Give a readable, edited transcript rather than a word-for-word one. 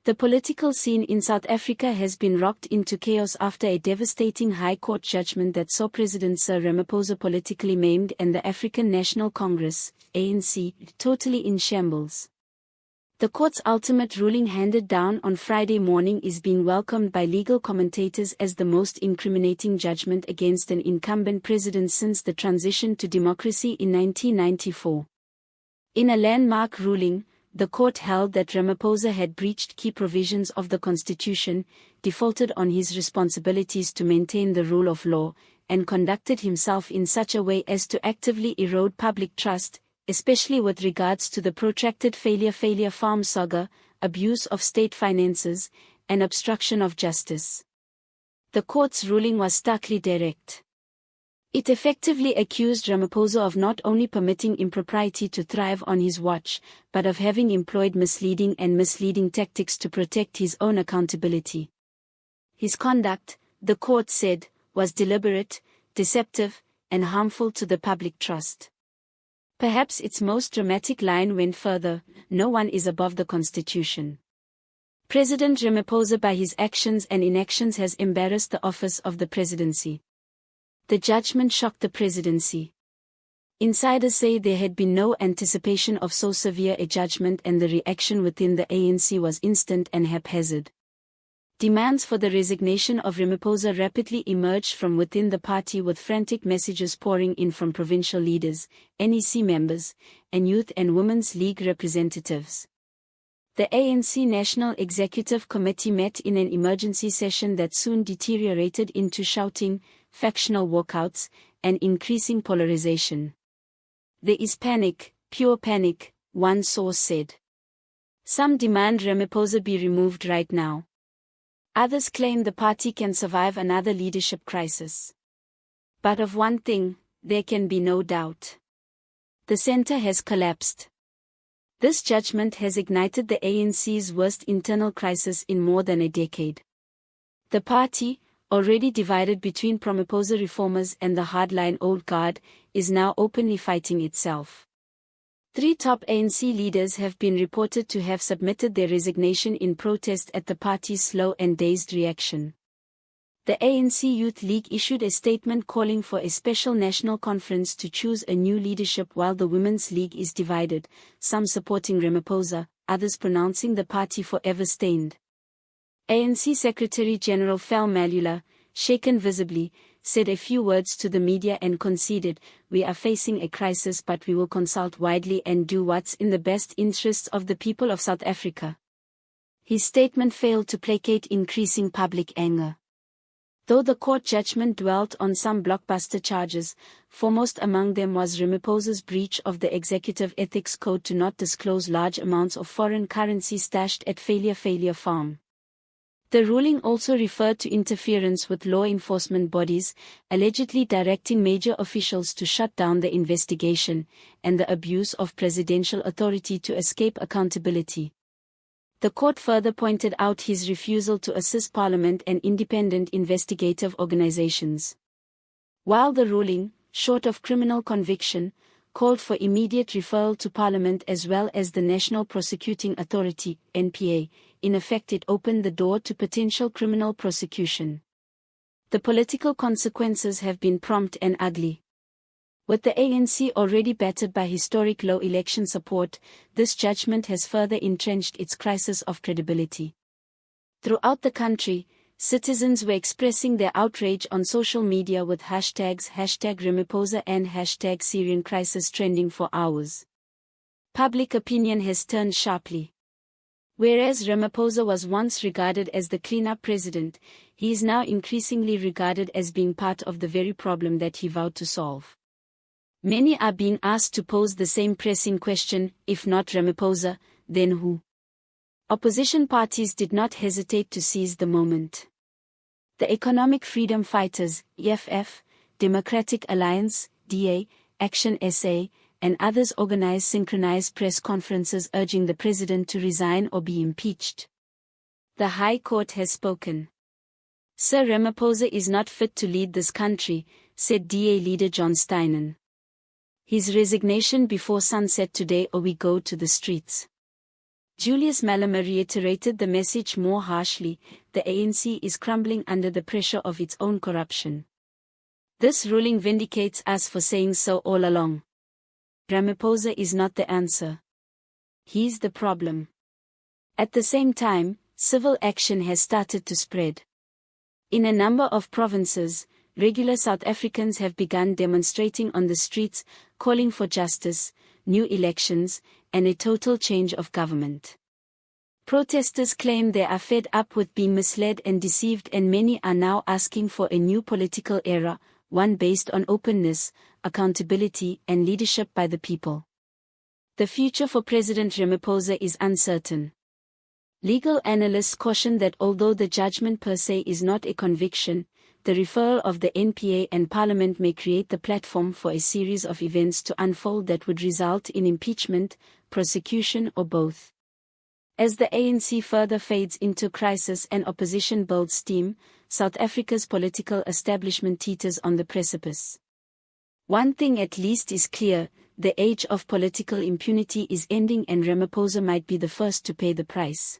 The political scene in South Africa has been rocked into chaos after a devastating High Court judgment that saw President Cyril Ramaphosa politically maimed and the African National Congress, ANC, totally in shambles. The court's ultimate ruling handed down on Friday morning is being welcomed by legal commentators as the most incriminating judgment against an incumbent president since the transition to democracy in 1994. In a landmark ruling, the court held that Ramaphosa had breached key provisions of the constitution, defaulted on his responsibilities to maintain the rule of law, and conducted himself in such a way as to actively erode public trust, especially with regards to the protracted failure farm saga, abuse of state finances, and obstruction of justice. The court's ruling was starkly direct. It effectively accused Ramaphosa of not only permitting impropriety to thrive on his watch, but of having employed misleading tactics to protect his own accountability. His conduct, the court said, was deliberate, deceptive, and harmful to the public trust. Perhaps its most dramatic line went further: no one is above the Constitution. President Ramaphosa by his actions and inactions has embarrassed the office of the presidency. The judgment shocked the presidency. Insiders say there had been no anticipation of so severe a judgment, and the reaction within the ANC was instant and haphazard. Demands for the resignation of Ramaphosa rapidly emerged from within the party, with frantic messages pouring in from provincial leaders, NEC members, and Youth and Women's League representatives. The ANC National Executive Committee met in an emergency session that soon deteriorated into shouting, factional walkouts, and increasing polarization. "There is panic, pure panic," one source said. Some demand Ramaphosa be removed right now. Others claim the party can survive another leadership crisis. But of one thing, there can be no doubt. The center has collapsed. This judgment has ignited the ANC's worst internal crisis in more than a decade. The party, already divided between Ramaphosa reformers and the hardline old guard, is now openly fighting itself. 3 top ANC leaders have been reported to have submitted their resignation in protest at the party's slow and dazed reaction. The ANC Youth League issued a statement calling for a special national conference to choose a new leadership, while the Women's League is divided, some supporting Ramaphosa, others pronouncing the party forever stained. ANC Secretary General Fel Malula, shaken visibly, said a few words to the media and conceded, "We are facing a crisis, but we will consult widely and do what's in the best interests of the people of South Africa." His statement failed to placate increasing public anger. Though the court judgment dwelt on some blockbuster charges, foremost among them was Ramaphosa's breach of the Executive Ethics Code to not disclose large amounts of foreign currency stashed at failure farm. The ruling also referred to interference with law enforcement bodies, allegedly directing major officials to shut down the investigation, and the abuse of presidential authority to escape accountability. The court further pointed out his refusal to assist Parliament and independent investigative organizations. While the ruling, short of criminal conviction, called for immediate referral to Parliament as well as the National Prosecuting Authority, NPA, in effect it opened the door to potential criminal prosecution. The political consequences have been prompt and ugly. With the ANC already battered by historic low election support, this judgment has further entrenched its crisis of credibility. Throughout the country, citizens were expressing their outrage on social media with hashtags #Ramaphosa and #Syrian crisis trending for hours. Public opinion has turned sharply. Whereas Ramaphosa was once regarded as the clean-up president, he is now increasingly regarded as being part of the very problem that he vowed to solve. Many are being asked to pose the same pressing question: if not Ramaphosa, then who? Opposition parties did not hesitate to seize the moment. The Economic Freedom Fighters, EFF, Democratic Alliance, DA, Action SA, and others organized synchronized press conferences urging the president to resign or be impeached. The High Court has spoken. "Sir Ramaphosa is not fit to lead this country," said DA leader John Steinen. "His resignation before sunset today, or we go to the streets." Julius Malema reiterated the message more harshly: the ANC is crumbling under the pressure of its own corruption. This ruling vindicates us for saying so all along. Ramaphosa is not the answer. He's the problem. At the same time, civil action has started to spread. In a number of provinces, regular South Africans have begun demonstrating on the streets, calling for justice, new elections, and a total change of government. Protesters claim they are fed up with being misled and deceived, and many are now asking for a new political era, one based on openness, accountability, and leadership by the people. The future for President Ramaphosa is uncertain. Legal analysts caution that although the judgment per se is not a conviction, the referral of the NPA and Parliament may create the platform for a series of events to unfold that would result in impeachment, prosecution, or both. As the ANC further fades into crisis and opposition builds steam, South Africa's political establishment teeters on the precipice. One thing at least is clear: the age of political impunity is ending, and Ramaphosa might be the first to pay the price.